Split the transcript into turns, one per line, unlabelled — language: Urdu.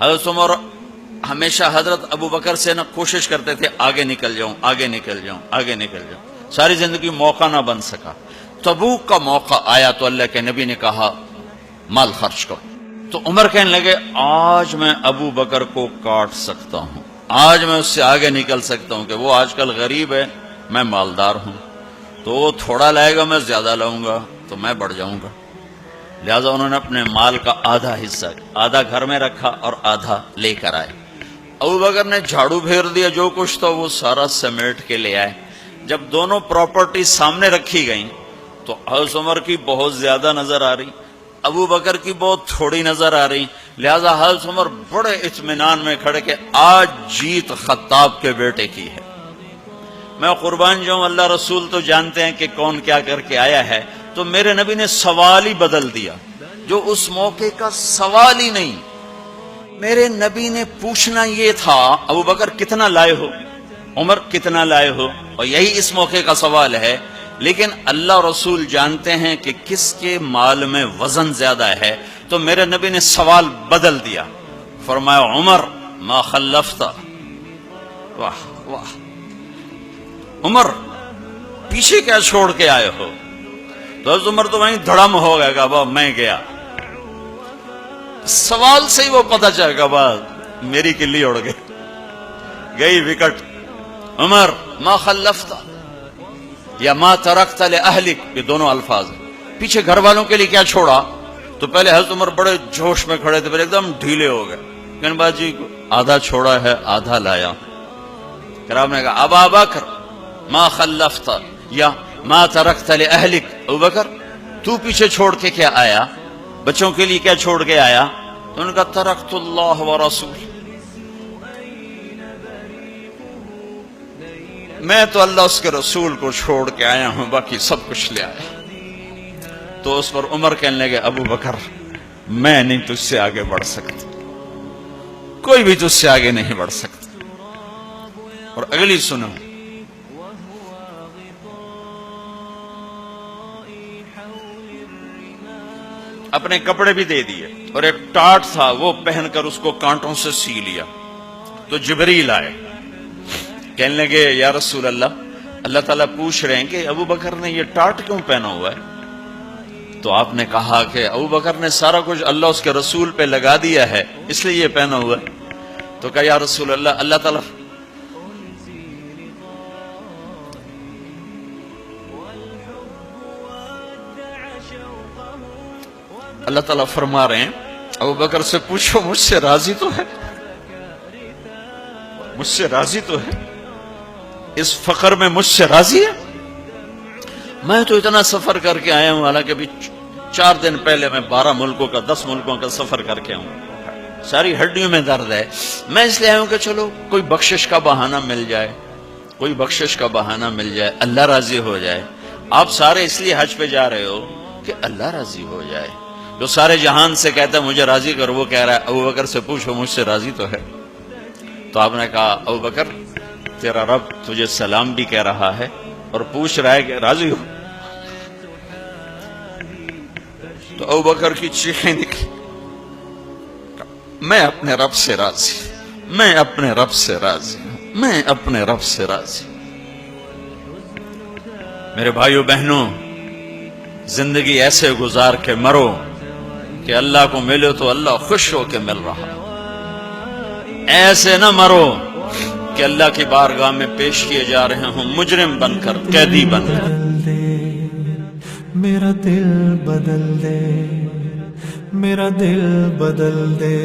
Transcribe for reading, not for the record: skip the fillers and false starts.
حضرت عمر ہمیشہ حضرت ابو بکر سے نہ کوشش کرتے تھے آگے نکل جاؤں آگے نکل جاؤں آگے نکل جاؤں، ساری زندگی موقع نہ بن سکا۔ تبوک کا موقع آیا تو اللہ کے نبی نے کہا مال خرچ کرو، تو عمر کہنے لگے آج میں ابو بکر کو کاٹ سکتا ہوں، آج میں اس سے آگے نکل سکتا ہوں کہ وہ آج کل غریب ہے، میں مالدار ہوں، تو وہ تھوڑا لائے گا میں زیادہ لاؤں گا تو میں بڑھ جاؤں گا۔ لہذا انہوں نے اپنے مال کا آدھا حصہ آدھا گھر میں رکھا اور آدھا لے کر آئے۔ ابو بکر نے جھاڑو پھیر دیا، جو کچھ تھا وہ سارا سمیٹ کے لے آئے۔ جب دونوں پراپرٹی سامنے رکھی گئیں تو حضرت عمر کی بہت زیادہ نظر آ رہی، ابو بکر کی بہت تھوڑی نظر آ رہی، لہذا حضرت عمر بڑے اطمینان میں کھڑے کہ آج جیت خطاب کے بیٹے کی ہے۔ میں قربان جاؤں، اللہ رسول تو جانتے ہیں کہ کون کیا کر کے آیا ہے، تو میرے نبی نے سوال ہی بدل دیا، جو اس موقع کا سوال ہی نہیں۔ میرے نبی نے پوچھنا یہ تھا ابو بکر کتنا لائے ہو، عمر کتنا لائے ہو، اور یہی اس موقع کا سوال ہے، لیکن اللہ رسول جانتے ہیں کہ کس کے مال میں وزن زیادہ ہے، تو میرے نبی نے سوال بدل دیا، فرمایا عمر ما خلفت، واہ واہ، عمر پیچھے کیا چھوڑ کے آئے ہو؟ تو حضرت عمر تو وہیں دھڑم ہو گیا کہ بابا میں گیا، سوال سے ہی وہ پتہ چل گیا بات میری کلی اڑ گئی وکٹ۔ عمر ما خلفت یا ما ترکت لأہلک، یہ دونوں الفاظ ہیں، پیچھے گھر والوں کے لیے کیا چھوڑا؟ تو پہلے حضرت عمر بڑے جوش میں کھڑے تھے، پھر ایک دم ڈھیلے ہو گئے، کہنے بات جی آدھا چھوڑا ہے آدھا لایا۔ کرام نے کہا ابا بکر ما خلفت یا ما ترکت لأہلک، ابو بکر تو پیچھے چھوڑ کے کیا آیا، بچوں کے لیے کیا چھوڑ کے آیا؟ تو انہوں نے کہا ترکت اللہ ورسول، میں تو اللہ اس کے رسول کو چھوڑ کے آیا ہوں، باقی سب کچھ لے آیا۔ تو اس پر عمر کہنے لگے ابو بکر میں نہیں تجھ سے آگے بڑھ سکتا، کوئی بھی تجھ سے آگے نہیں بڑھ سکتا۔ اور اگلی سنو، اپنے کپڑے بھی دے دیے اور ایک ٹاٹ تھا وہ پہن کر اس کو کانٹوں سے سی لیا، تو جبریل آئے، کہنے لگے یا رسول اللہ، اللہ تعالیٰ پوچھ رہے ہیں کہ ابو بکر نے یہ ٹاٹ کیوں پہنا ہوا ہے؟ تو آپ نے کہا کہ ابو بکر نے سارا کچھ اللہ اس کے رسول پہ لگا دیا ہے اس لیے یہ پہنا ہوا ہے۔ تو کہا یا رسول اللہ، اللہ تعالیٰ اللہ تعالیٰ فرما رہے ہیں ابو بکر سے پوچھو مجھ سے راضی تو ہے، مجھ سے راضی تو ہے، اس فقر میں مجھ سے راضی ہے؟ میں تو اتنا سفر کر کے آیا ہوں، حالانکہ ابھی 4 دن پہلے میں 12 ملکوں کا 10 ملکوں کا سفر کر کے ہوں، ساری ہڈیوں میں درد ہے، میں اس لیے آیا ہوں کہ چلو کوئی بخشش کا بہانہ مل جائے، کوئی بخشش کا بہانہ مل جائے، اللہ راضی ہو جائے۔ آپ سارے اس لیے حج پہ جا رہے ہو کہ اللہ راضی ہو جائے، جو سارے جہان سے کہتا ہے مجھے راضی کر، وہ کہہ رہا ہے ابو بکر سے پوچھو مجھ سے راضی تو ہے۔ تو آپ نے کہا ابو بکر تیرا رب تجھے سلام بھی کہہ رہا ہے اور پوچھ رہا ہے کہ راضی ہو؟ تو ابو بکر کی چیخیں نکلی، میں اپنے رب سے راضی، میں اپنے رب سے راضی، میں اپنے رب سے راضی۔ میرے بھائیو بہنوں، زندگی ایسے گزار کے مرو کہ اللہ کو ملے تو اللہ خوش ہو کے مل رہا، ایسے نہ مرو کہ اللہ کی بارگاہ میں پیش کیے جا رہے ہوں مجرم بن کر، قیدی بن کر۔
میرا دل بدل دے، میرا دل بدل دے۔